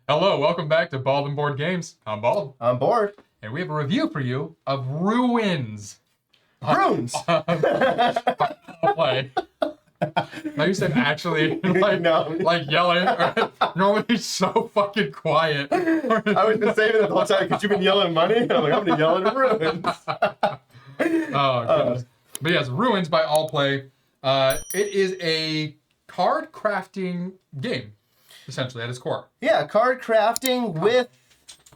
Hello, welcome back to Bald and Board Games. I'm Bald, I'm bored. and we have a review for you of Ruins. Runes. Play. Now you said actually, like, No. like yelling. Normally he's so fucking quiet. I was been saving it the whole time because you've been yelling money. I'm like, I'm gonna yell at runes. Oh, goodness. But yes, Ruins by All Play. It is a card crafting game, essentially, at its core. Yeah, card crafting with,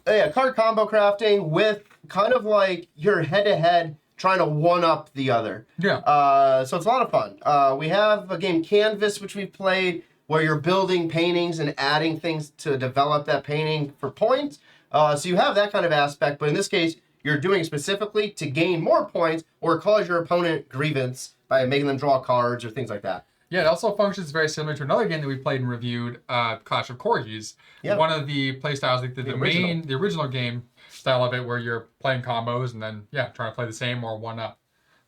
card combo crafting with kind of like you're head-to-head trying to one-up the other. Yeah. So it's a lot of fun. We have a game Canvas, which we've played, where you're building paintings and adding things to develop that painting for points. So you have that kind of aspect, but in this case, you're doing it specifically to gain more points or cause your opponent grievance by making them draw cards or things like that. Yeah, it also functions very similar to another game that we played and reviewed, Clash of Corgis. Yeah. One of the play styles, like the original game style of it, where you're playing combos and then, trying to play the same or one up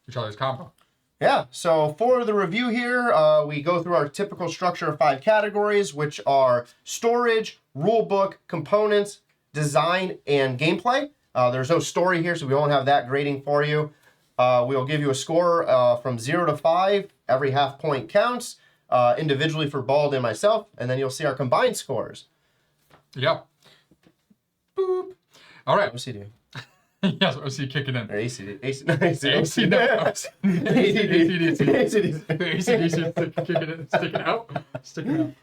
each other's combo. Yeah, so for the review here, we go through our typical structure of 5 categories, which are storage, rulebook, components, design, and gameplay. There's no story here, so we won't have that grading for you. We'll give you a score from 0 to 5. Every half point counts, individually for Bald and myself, and then you'll see our combined scores. Yep. Boop. All right. OCD. Yes, OCD kicking in. Or ACD. AC, no. ACDC sticking out.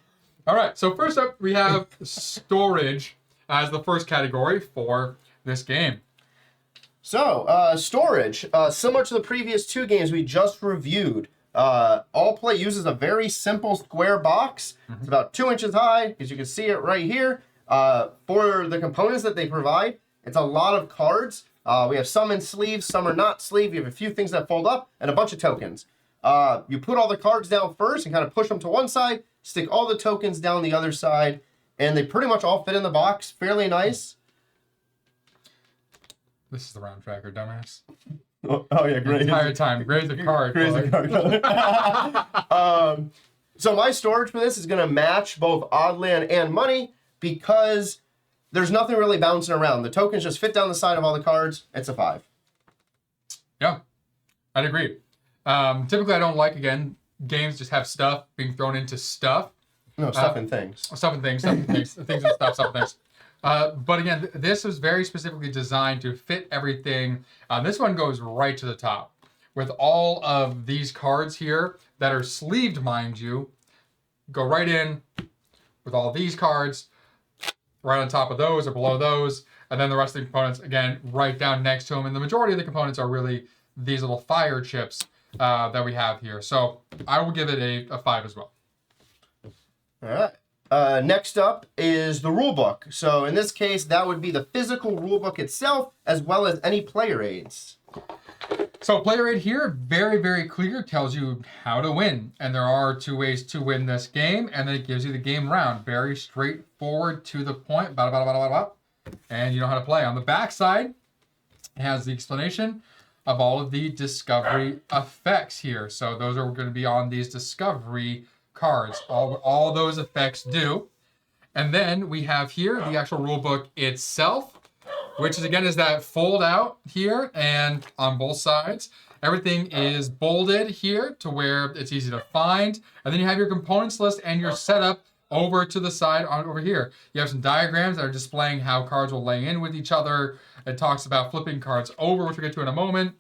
All right, so first up, we have storage as the first category for this game. So, storage. Similar to the previous 2 games we just reviewed, All Play uses a very simple square box. Mm-hmm. It's about 2 inches high, as you can see it right here. For the components that they provide, it's a lot of cards. We have some in sleeves, some are not sleeve. You have a few things that fold up, and a bunch of tokens. You put all the cards down first and kind of push them to one side, stick all the tokens down the other side, and they pretty much all fit in the box. Fairly nice. This is the round tracker, dumbass. Oh yeah, great. The entire time. Raise the card. So my storage for this is going to match both odd land and money because there's nothing really bouncing around. The tokens just fit down the side of all the cards. It's a 5. Yeah, I'd agree. Typically, I don't like, again, games just have stuff being thrown into stuff. No, stuff and things. Stuff and things. Things and stuff and things. But again, this was very specifically designed to fit everything. This one goes right to the top with all of these cards here that are sleeved, mind you. Go right in with all these cards, right on top of those or below those, and then the rest of the components, again, right down next to them. And the majority of the components are really these little fire chips that we have here. So I will give it a 5 as well. All right. Next up is the rulebook. So in this case, that would be the physical rulebook itself, as well as any player aids. So player aid here, very, very clear, tells you how to win. And there are 2 ways to win this game, and then it gives you the game round. Very straightforward, to the point, and you know how to play. On the back side, it has the explanation of all of the discovery effects here. So those are going to be on these discovery cards. All those effects do. And then we have here the actual rule book itself, which is, again, is that fold out here and on both sides. Everything is bolded here to where it's easy to find. And then you have your components list and your setup over to the side over here. You have some diagrams that are displaying how cards will lay in with each other. It talks about flipping cards over, which we'll get to in a moment.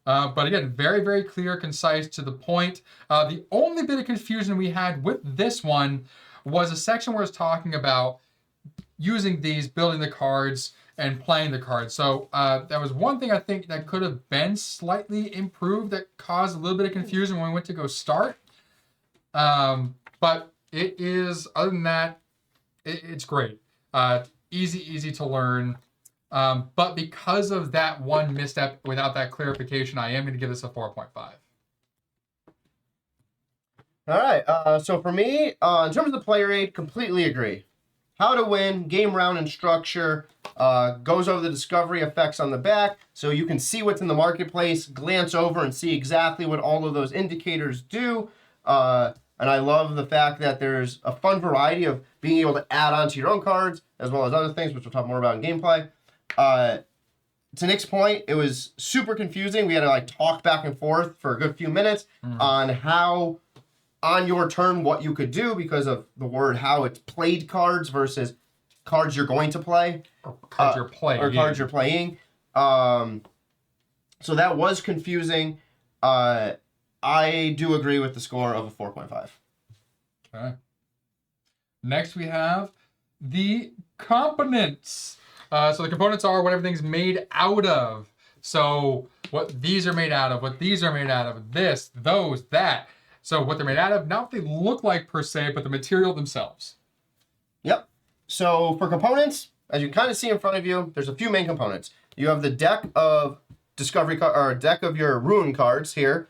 But again, very, very clear, concise, to the point. The only bit of confusion we had with this one was a section where it's talking about using these, building the cards, and playing the cards. So that was one thing I think that could have been slightly improved that caused a little bit of confusion when we went to go start. But it is, other than that, it's great. Easy to learn. But because of that one misstep, without that clarification, I am going to give this a 4.5. All right. So for me, in terms of the player aid, completely agree. How to win, game round and structure, goes over the discovery effects on the back so you can see what's in the marketplace, glance over and see exactly what all of those indicators do. And I love the fact that there's a fun variety of being able to add on to your own cards, as well as other things, which we'll talk more about in gameplay. To Nick's point, it was super confusing. We had to like talk back and forth for a good few minutes on how, on your turn, what you could do because of the word how it's played cards versus cards you're going to play. Or cards you're playing. Or cards you're playing. So that was confusing. I do agree with the score of a 4.5. Okay. Next we have the components. So the components are what everything's made out of. So what these are made out of, what these are made out of, this, those, that. So what they're made out of, not what they look like per se, but the material themselves. Yep. So for components, as you can kind of see in front of you, there's a few main components. You have the deck of discovery or deck of your ruin cards here,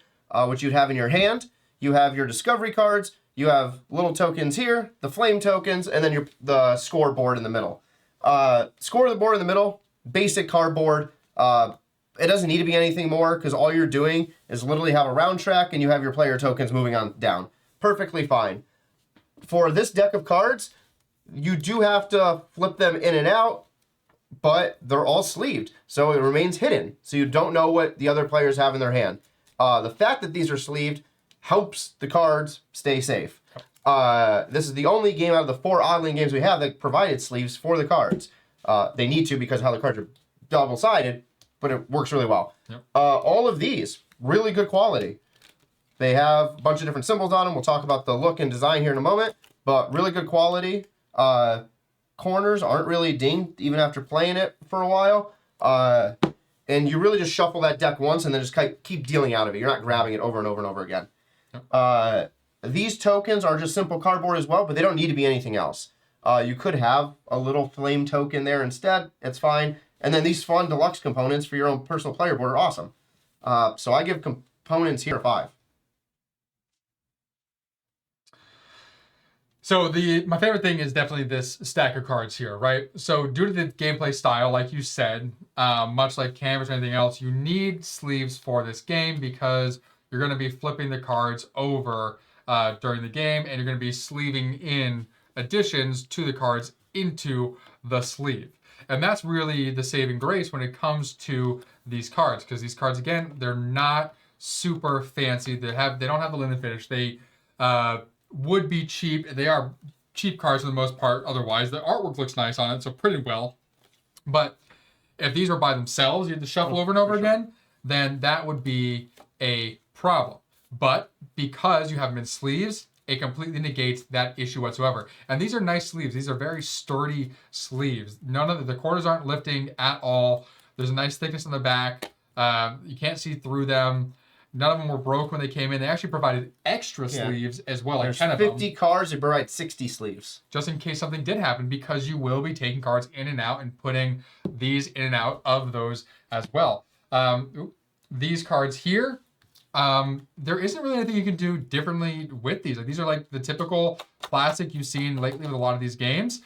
which you'd have in your hand. You have your discovery cards. You have little tokens here, the flame tokens, and then the scoreboard in the middle. Score the board in the middle, basic cardboard. It doesn't need to be anything more because all you're doing is literally have a round track and you have your player tokens moving on down. Perfectly fine. For this deck of cards, you do have to flip them in and out, but they're all sleeved, so it remains hidden. So you don't know what the other players have in their hand. The fact that these are sleeved helps the cards stay safe. This is the only game out of the 4 Oddling games we have that provided sleeves for the cards. They need to because of how the cards are double-sided, but it works really well. Yep. All of these, really good quality. They have a bunch of different symbols on them. We'll talk about the look and design here in a moment, but really good quality. Corners aren't really dinged even after playing it for a while. And you really just shuffle that deck once and then just keep dealing out of it. You're not grabbing it over and over and over again. Yep. These tokens are just simple cardboard as well, but they don't need to be anything else. You could have a little flame token there instead. It's fine. And then these fun deluxe components for your own personal player board are awesome. So I give components here a 5. So my favorite thing is definitely this stack of cards here, right? So due to the gameplay style, like you said, much like Canvas or anything else, you need sleeves for this game because you're going to be flipping the cards over during the game, and you're going to be sleeving in additions to the cards into the sleeve. And that's really the saving grace when it comes to these cards, because these cards, again, they're not super fancy. They don't have the linen finish. They would be cheap. They are cheap cards for the most part. Otherwise, the artwork looks nice on it, so pretty well. But if these were by themselves, you had to shuffle over and over again, then that would be a problem. But because you have them in sleeves, it completely negates that issue whatsoever. And these are nice sleeves. These are very sturdy sleeves. None of the corners aren't lifting at all. There's a nice thickness on the back. You can't see through them. None of them were broke when they came in. They actually provided extra sleeves as well. There's like 10 50 of them, cards, they provide 60 sleeves. just in case something did happen, because you will be taking cards in and out and putting these in and out of those as well. These cards here, there isn't really anything you can do differently with these. Like, these are like the typical classic you've seen lately with a lot of these games.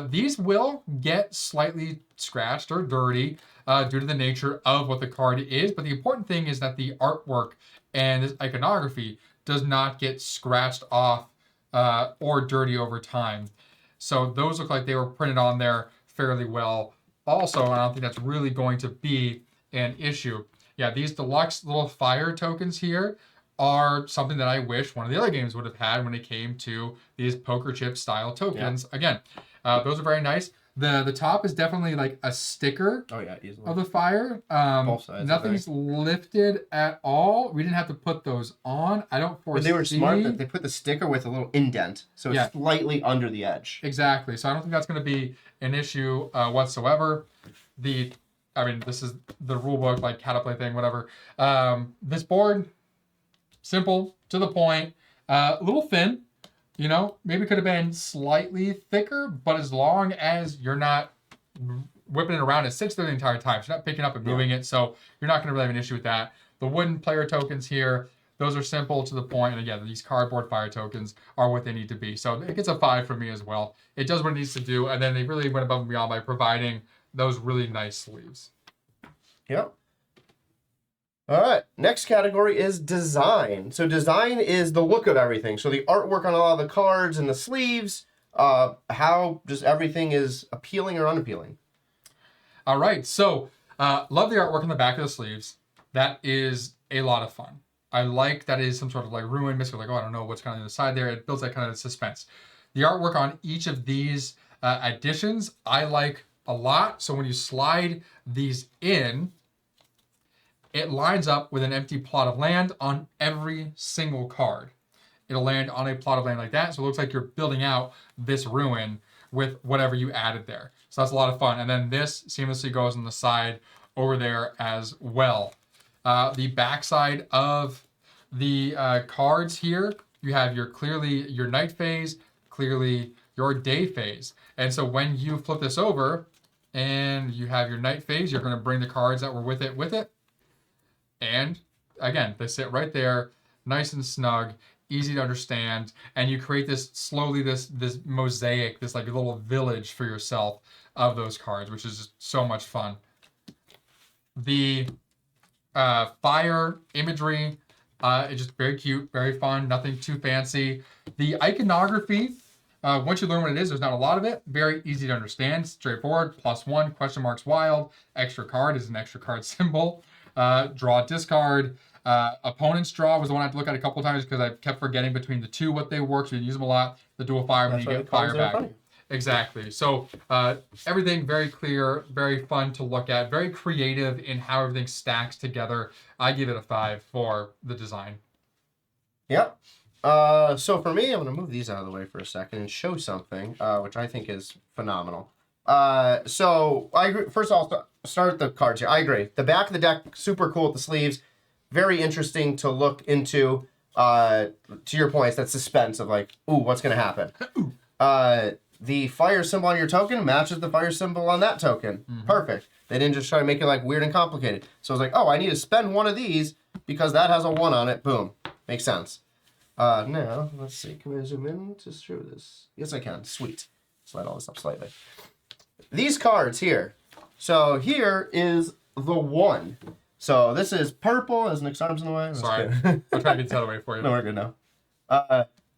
These will get slightly scratched or dirty due to the nature of what the card is. But the important thing is that the artwork and this iconography does not get scratched off or dirty over time. So those look like they were printed on there fairly well. Also, I don't think that's really going to be an issue. Yeah, these deluxe little fire tokens here are something that I wish one of the other games would have had when it came to these poker chip style tokens. Yeah. Again, those are very nice. The top is definitely like a sticker of the fire. Both sides. Nothing's lifted at all. We didn't have to put those on. I don't foresee. But they were smart that they put the sticker with a little indent, so it's slightly under the edge. Exactly. So I don't think that's going to be an issue whatsoever. This is the rule book, like how to play thing, whatever. This board, simple, to the point, a little thin. You know, maybe could have been slightly thicker, but as long as you're not whipping it around, it sits there the entire time. So you're not picking up and moving it, so you're not going to really have an issue with that. The wooden player tokens here, those are simple, to the point, and again, these cardboard fire tokens are what they need to be. So it gets a 5 from me as well. It does what it needs to do, and then they really went above and beyond by providing those really nice sleeves. Yep. All right, next category is design. So design is the look of everything. So the artwork on a lot of the cards and the sleeves, how just everything is appealing or unappealing. All right, so love the artwork on the back of the sleeves. That is a lot of fun. I like that it is some sort of like ruin, mystery, like, oh, I don't know what's kind of on the side there. It builds that kind of suspense. The artwork on each of these additions, I like a lot. So when you slide these in, it lines up with an empty plot of land on every single card. It'll land on a plot of land like that. So it looks like you're building out this ruin with whatever you added there. So that's a lot of fun. And then this seamlessly goes on the side over there as well. The backside of the cards here, you have clearly your night phase, clearly your day phase. And so when you flip this over and you have your night phase, you're going to bring the cards that were with it. And again, they sit right there, nice and snug, easy to understand, and you create this slowly, this mosaic, this like little village for yourself of those cards, which is just so much fun. The fire imagery is just very cute, very fun, nothing too fancy. The iconography, once you learn what it is, there's not a lot of it. Very easy to understand, straightforward. +1, question marks wild. Extra card is an extra card symbol. Draw, discard. Opponent's draw was the one I had to look at a couple times because I kept forgetting between the two what they work. So you use them a lot. The dual fire when you get fire back. Funny. Exactly. So everything very clear, very fun to look at, very creative in how everything stacks together. I give it a 5 for the design. Yep. So for me, I'm going to move these out of the way for a second and show something, which I think is phenomenal. So I agree. First of all, start the cards here. I agree. The back of the deck, super cool with the sleeves. Very interesting to look into. To your point, it's that suspense of like, ooh, what's going to happen? The fire symbol on your token matches the fire symbol on that token. Mm-hmm. Perfect. They didn't just try to make it like weird and complicated. So I was like, oh, I need to spend one of these because that has a 1 on it. Boom. Makes sense. Now, let's see. Can I zoom in to show this? Yes, I can. Sweet. Slide all this up slightly. These cards here. So here is the 1. So this is purple. Is Nick's arms in the way? Sorry. I'm trying to get that away for you. No, we're good now.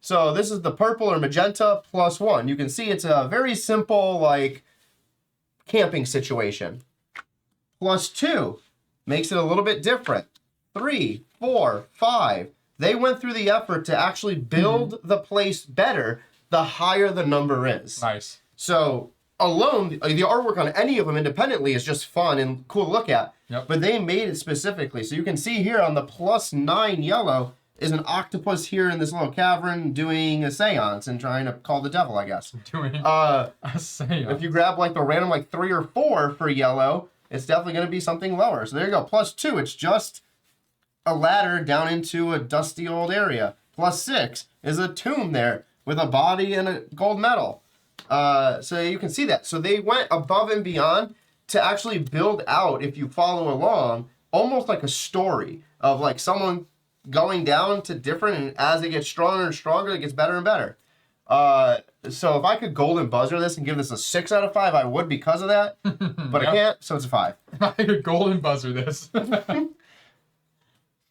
So this is the purple or magenta +1. You can see it's a very simple, like, camping situation. +2 makes it a little bit different. 3, 4, 5. They went through the effort to actually build the place better the higher the number is. Nice. So alone, the artwork on any of them independently is just fun and cool to look at. Yep. But they made it specifically. So you can see here on the +9 yellow is an octopus here in this little cavern doing a seance and trying to call the devil, I guess. Doing a seance. If you grab like the random like 3 or 4 for yellow, it's definitely going to be something lower. So there you go. +2, it's just a ladder down into a dusty old area. +6 is a tomb there with a body and a gold medal. So you can see that. So they went above and beyond to actually build out, if you follow along, almost like a story of like someone going down to different, and as it gets stronger and stronger, it gets better and better. So if I could golden buzzer this and give this a 6 out of 5, I would because of that. But I can't, so it's a 5. I could golden buzzer this.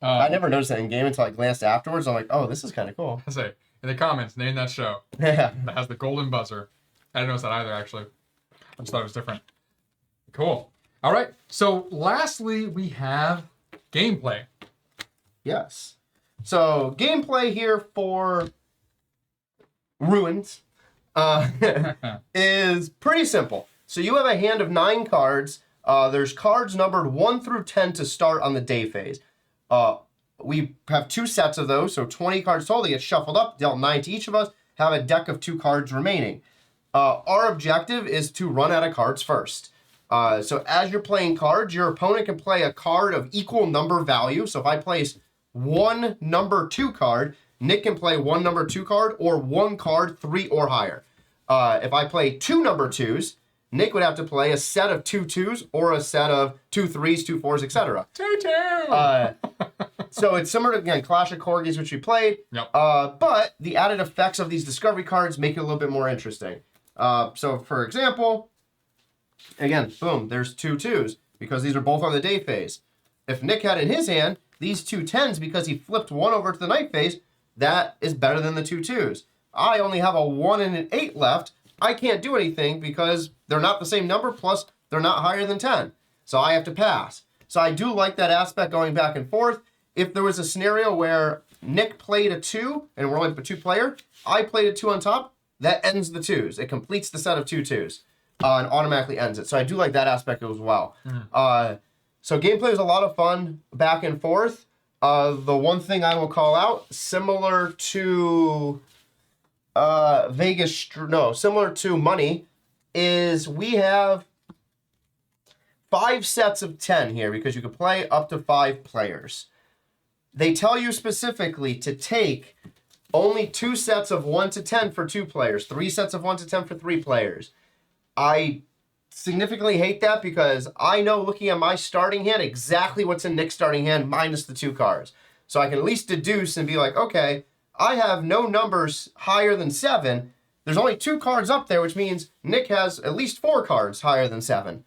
I never noticed that in game until I glanced afterwards. I'm like, oh, this is kind of cool. I say, in the comments, name that show. Yeah. That has the golden buzzer. I didn't notice that either, actually. I just thought it was different. Cool. All right. So lastly, we have gameplay. Yes. So gameplay here for Ruins is pretty simple. So you have a hand of 9 cards. There's cards numbered 1 through 10 to start on the day phase. We have 2 sets of those, so 20 cards total. They get shuffled up, dealt 9 to each of us, have a deck of 2 cards remaining. Our objective is to run out of cards first. So as you're playing cards, your opponent can play a card of equal number value. So if I place 1 number 2 card, Nick can play 1 number 2 card or 1 card 3 or higher. If I play 2 number 2s, Nick would have to play a set of 2 2s or a set of 2 3s, 2 4s, etc. 2 2. So it's similar to, again, Clash of Corgis, which we played. Yep. But the added effects of these discovery cards make it a little bit more interesting. So for example, again, boom, there's 2 2s because these are both on the day phase. if Nick had in his hand these 2 10s because he flipped one over to the knight phase, that is better than the 2 2s. I only have a 1 and an 8 left. I can't do anything because they're not the same number, plus they're not higher than 10. So I have to pass. So I do like that aspect going back and forth. If there was a scenario where Nick played a 2 and we're only a 2 player, I played a 2 on top, that ends the 2s. It completes the set of 2 2s and automatically ends it. So I do like that aspect as well. So gameplay was a lot of fun back and forth. The one thing I will call out, similar to similar to Money, is we have 5 sets of 10 here because you can play up to 5 players. They tell you specifically to take only 2 sets of 1 to 10 for 2 players, 3 sets of 1 to 10 for 3 players. I significantly hate that because I know looking at my starting hand exactly what's in Nick's starting hand minus the 2 cards. So I can at least deduce and be like, okay, I have no numbers higher than 7. There's only 2 cards up there, which means Nick has at least 4 cards higher than 7.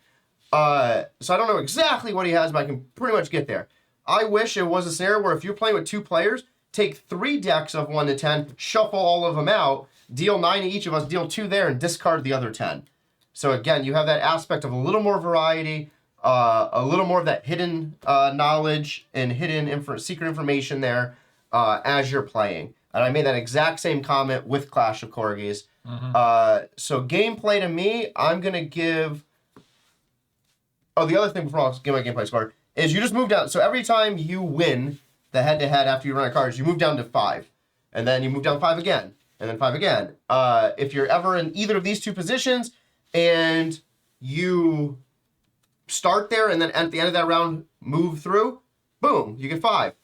So I don't know exactly what he has, but I can pretty much get there. I wish it was a scenario where if you're playing with 2 players, take 3 decks of 1 to 10, shuffle all of them out, deal 9 to each of us, deal 2 there, and discard the other 10. So again, you have that aspect of a little more variety, a little more of that hidden knowledge and hidden secret information there as you're playing. And I made that exact same comment with Clash of Corgis. So gameplay to me, I'm going to give... Oh, the other thing before I'll give my gameplay score is you just move down. So every time you win the head-to-head after you run out of cards, you move down to 5. And then you move down 5 again. And then 5 again. If you're ever in either of these 2 positions and you start there and then at the end of that round move through, boom, you get 5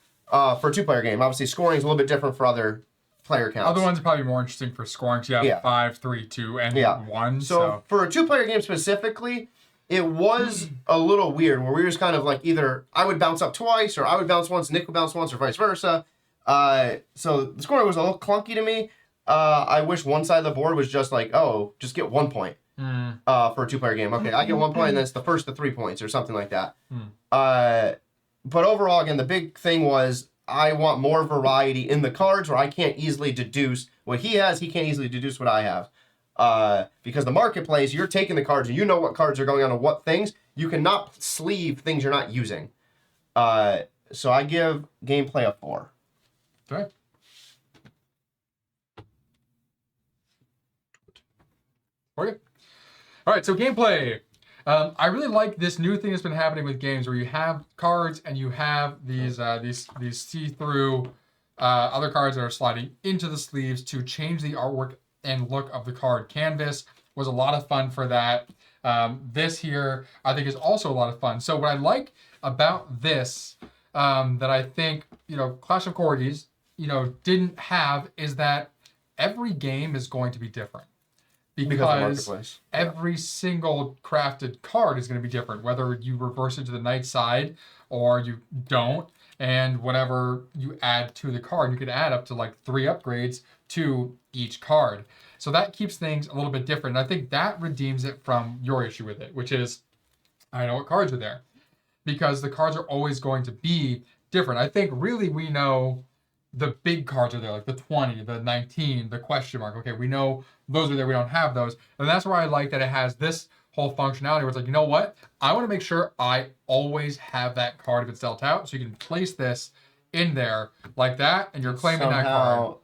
for a 2-player game. Obviously, scoring is a little bit different for other player counts. Other ones are probably more interesting for scoring. So you have 5, 3, 2, and 1. So for a 2-player game specifically, it was a little weird where we were just kind of like either I would bounce up twice or I would bounce once, Nick would bounce once, or vice versa. So the scoring was a little clunky to me. I wish one side of the board was just like, oh, just get 1 point for a 2-player game. Okay, I get 1 point and then it's the first to 3 points or something like that. But overall, again, the big thing was I want more variety in the cards where I can't easily deduce what he has. He can't easily deduce what I have. Because the marketplace, you're taking the cards and you know what cards are going on and what things. You cannot sleeve things you're not using. So I give gameplay a 4. Okay. Okay. All right, so gameplay. I really like this new thing that's been happening with games where you have cards and you have these see-through other cards that are sliding into the sleeves to change the artwork and look of the card. Canvas was a lot of fun for that. This here, I think, is also a lot of fun. So what I like about this that I think, Clash of Corgis, didn't have is that every game is going to be different. Because every single crafted card is going to be different, whether you reverse it to the knight side or you don't. And whatever you add to the card, you could add up to like 3 upgrades to each card. So that keeps things a little bit different. And I think that redeems it from your issue with it, which is, I know what cards are there. Because the cards are always going to be different. I think really we know the big cards are there, like the 20, the 19, the question mark. Okay, we know those are there. We don't have those. And that's why I like that it has this whole functionality where it's like, you know what? I want to make sure I always have that card if it's dealt out. So you can place this in there like that, and you're claiming that card.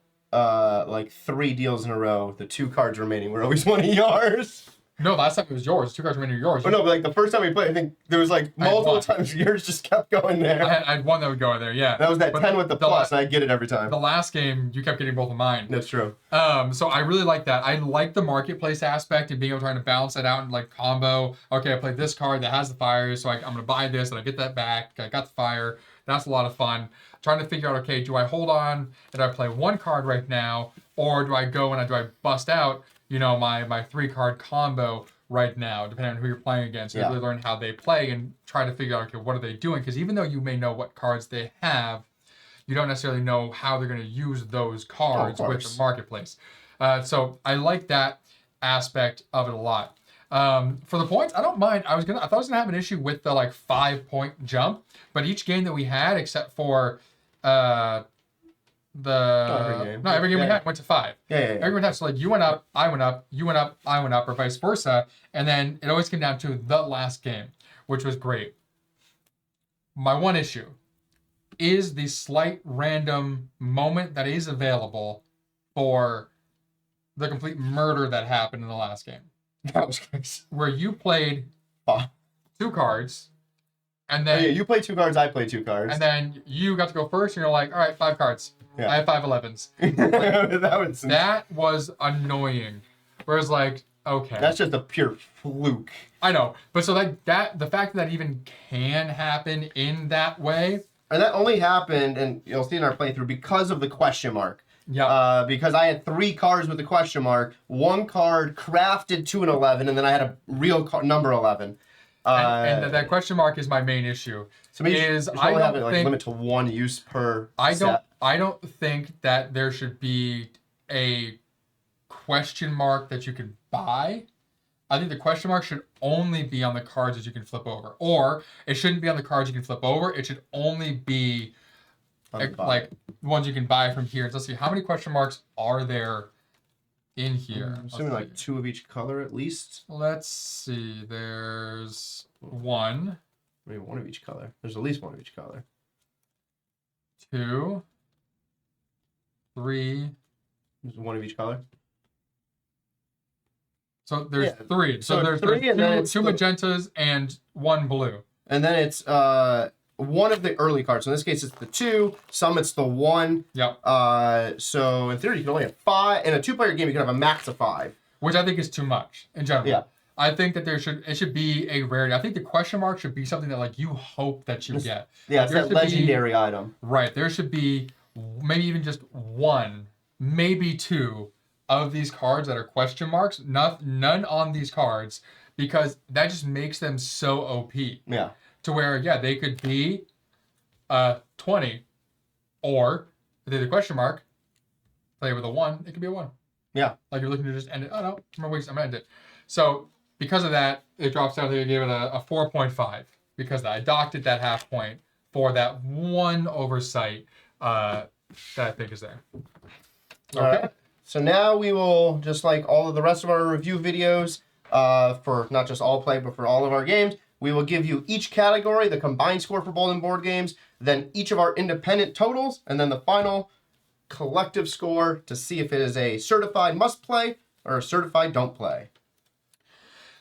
Like 3 deals in a row, the 2 cards remaining were always one of yours. No, last time it was yours. 2 cards remaining yours. Oh, no, but like the first time we played, I think there was like multiple times yours just kept going there. I had one that would go in there, yeah. That was that 10 with the plus, and I get it every time. The last game, you kept getting both of mine. That's true. So I really like that. I like the marketplace aspect and being able to try to balance that out and like combo. Okay, I played this card that has the fire, so I'm going to buy this and I get that back. I got the fire. That's a lot of fun. Trying to figure out, okay, do I hold on and I play 1 card right now, or do I go and do I bust out, my 3-card combo right now, depending on who you're playing against. You really learn how they play and try to figure out, okay, what are they doing? Because even though you may know what cards they have, you don't necessarily know how they're going to use those cards with the marketplace. So I like that aspect of it a lot. For the points, I don't mind. I thought I was gonna have an issue with the like 5-point jump, but each game that we had, except for every game we had went to 5. Yeah. Everyone had, so like you went up, I went up, you went up, I went up, or vice versa, and then it always came down to the last game, which was great. My one issue is the slight random moment that is available for the complete murder that happened in the last game. That was crazy. Where you played 2 cards, and then you played 2 cards, I played 2 cards. and then you got to go first, and you're like, all right, 5 cards. Yeah. I have 5 11s. That was annoying. Whereas like, okay. That's just a pure fluke. I know. But so that the fact that even can happen in that way. And that only happened, and you'll see in our playthrough, because of the question mark. Yeah. Because I had 3 cards with the question mark, 1 card crafted to an 11, and then I had a real number 11. And that question mark is my main issue. So maybe I don't have it, think limit to 1 use per set. I don't think that there should be a question mark that you can buy. I think the question mark should only be on the cards that you can flip over. Or it shouldn't be on the cards you can flip over. It should only be like ones you can buy from here. So let's see, how many question marks are there in here? I'm assuming like 2 of each color at least. Let's see. There's 1. Maybe 1 of each color. There's at least 1 of each color. 2, 3. There's 1 of each color. So there's 3. So there's 2 magentas and 1 blue. And then it's 1 of the early cards. So in this case, it's the 2. Some it's the 1. Yep. So in theory, you can only have 5. In a 2-player game, you can have a max of 5. Which I think is too much in general. Yeah. I think that it should be a rarity. I think the question mark should be something that like you hope that you get. Yeah, it's that legendary item. Right. There should be maybe even just 1, maybe 2 of these cards that are question marks. None on these cards, because that just makes them so OP. Yeah. To where, they could be 20, or if they're the question mark, play with a 1, it could be a 1. Yeah. Like you're looking to just end it. Oh no, I'm gonna end it. So because of that, it drops down. I gave it a 4.5 because I docked it that half point for that one oversight that I think is there. Okay. So now we will, just like all of the rest of our review videos, for not just all play, but for all of our games, we will give you each category, the combined score for Bold and Board Games, then each of our independent totals, and then the final collective score to see if it is a certified must play or a certified don't play.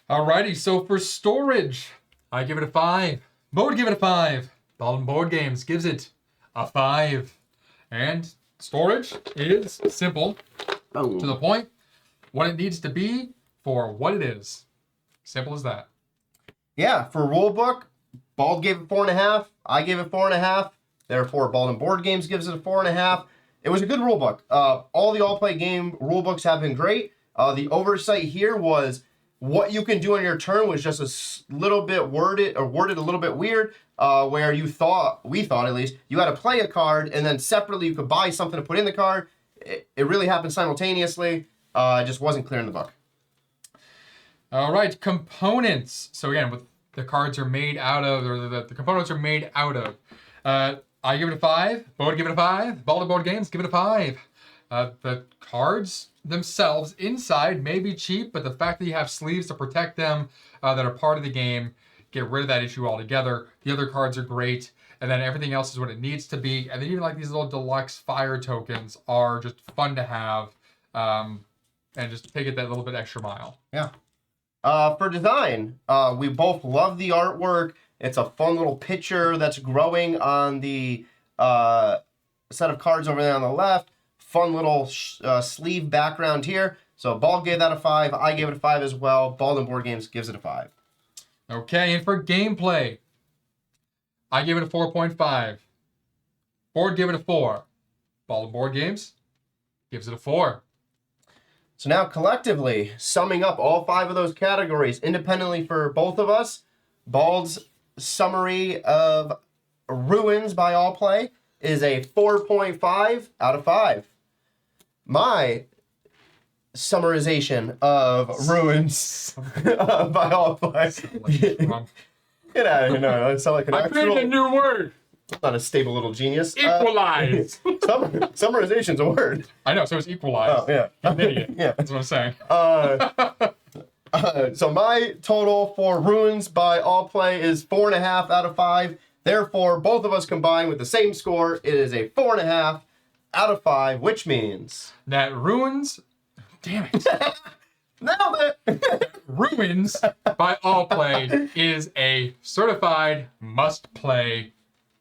Alrighty, so for storage, I give it a 5. Bo would give it a 5. Bold and Board Games gives it a 5. And storage is simple, to the point, what it needs to be for what it is. Simple as that. Yeah, for rulebook, Bald gave it 4.5. I gave it 4.5. Therefore, Bald and Board Games gives it a 4.5. It was a good rulebook. All the all-play game rulebooks have been great. The oversight here was what you can do on your turn was just a little bit worded a little bit weird, where we thought at least, you had to play a card and then separately you could buy something to put in the card. It really happened simultaneously. It just wasn't clear in the book. All right, components. So again, what the cards are made out of, or the components are made out of. I give it a 5. Bo would give it a 5. Bald and Board Games give it a 5. The cards themselves inside may be cheap, but the fact that you have sleeves to protect them that are part of the game, get rid of that issue altogether. The other cards are great, and then everything else is what it needs to be. And then even like these little deluxe fire tokens are just fun to have, and just take it that little bit extra mile. Yeah. For design, we both love the artwork. It's a fun little picture that's growing on the set of cards over there on the left. Fun little sleeve background here. So Bald gave that a 5. I gave it a 5 as well. Bald and Board Games gives it a 5. Okay, and for gameplay, I give it a 4.5. Board gave it a 4. Bald and Board Games gives it a 4. So now collectively, summing up all 5 of those categories independently for both of us, Bald's summary of Ruins by All Play is a 4.5 out of 5. My summarization of Ruins by All Play. Get out of here! No, it sounds like an I created a actual, new word. not a stable little genius. Equalize. Summarization's a word. I know, so it's equalized. Oh yeah, You're an idiot. yeah. That's what I'm saying. So my total for Ruins by All Play is 4.5 out of 5. Therefore, both of us combined with the same score, it is a 4.5 out of 5, which means That Ruins. Damn it. nailed it. Ruins by All Play is a certified must play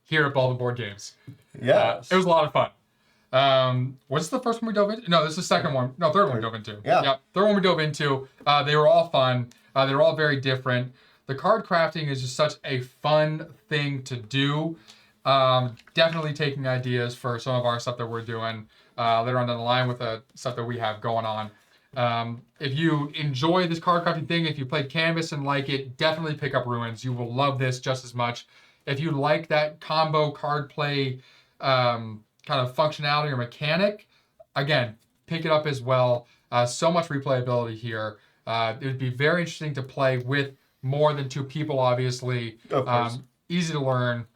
here at Baldwin Board Games. Yes. It was a lot of fun. What's the first one we dove into? No, this is the second one. No, third one we dove into. Yeah. Yep. Third one we dove into. They were all fun. They were all very different. The card crafting is just such a fun thing to do. Definitely taking ideas for some of our stuff that we're doing later on down the line with the stuff that we have going on. If you enjoy this card crafting thing, if you play Canvas and like it, definitely pick up Ruins. You will love this just as much. If you like that combo card play kind of functionality or mechanic, again, pick it up as well. So much replayability here. It would be very interesting to play with more than 2 people, obviously. Of course. Easy to learn,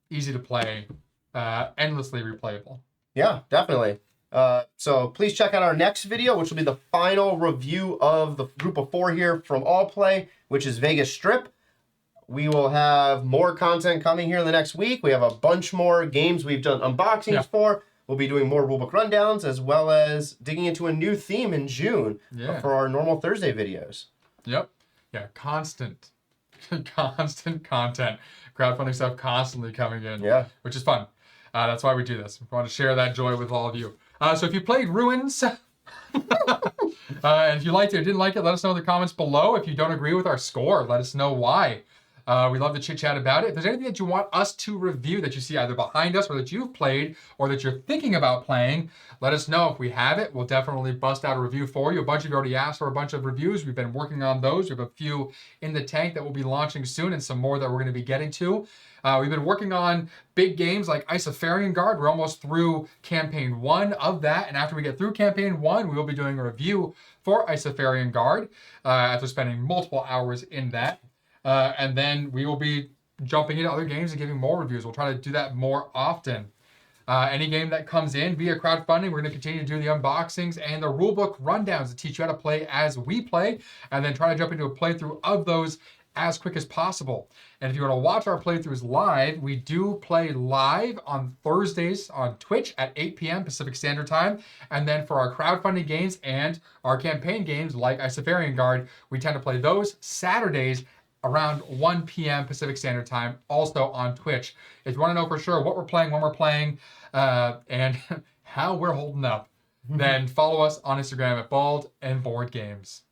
easy to play, endlessly replayable. Yeah, definitely. So please check out our next video, which will be the final review of the group of 4 here from All Play, which is Vegas Strip. We will have more content coming here in the next week. We have a bunch more games we've done unboxings for. We'll be doing more rulebook rundowns, as well as digging into a new theme in June for our normal Thursday videos. Yep. Yeah, constant content. Crowdfunding stuff constantly coming in. Yeah. Which is fun. That's why we do this. We want to share that joy with all of you. So if you played Ruins, and if you liked it or didn't like it, let us know in the comments below. If you don't agree with our score, let us know why. We love to chit chat about it. If there's anything that you want us to review that you see either behind us or that you've played or that you're thinking about playing, let us know. If we have it, we'll definitely bust out a review for you. A bunch of you already asked for a bunch of reviews. We've been working on those. We have a few in the tank that we'll be launching soon and some more that we're going to be getting to. We've been working on big games like Isafarian Guard. We're almost through Campaign 1 of that. And after we get through Campaign 1, we will be doing a review for Isafarian Guard after spending multiple hours in that. And then we will be jumping into other games and giving more reviews. We'll try to do that more often. Any game that comes in via crowdfunding, we're going to continue to do the unboxings and the rulebook rundowns to teach you how to play as we play, and then try to jump into a playthrough of those as quick as possible. And if you want to watch our playthroughs live, we do play live on Thursdays on Twitch at 8 p.m. Pacific Standard Time. And then for our crowdfunding games and our campaign games like Isafarian Guard, we tend to play those Saturdays around 1 p.m. Pacific Standard Time, also on Twitch. If you want to know for sure what we're playing, when we're playing, and how we're holding up, then follow us on Instagram at Bald and Board Games.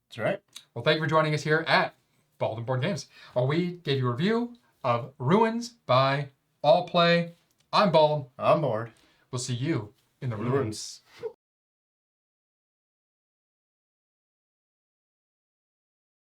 That's right. Well, thank you for joining us here at Bald and Board Games, where we gave you a review of Ruins by All Play. I'm Bald. I'm bored. We'll see you in the ruins.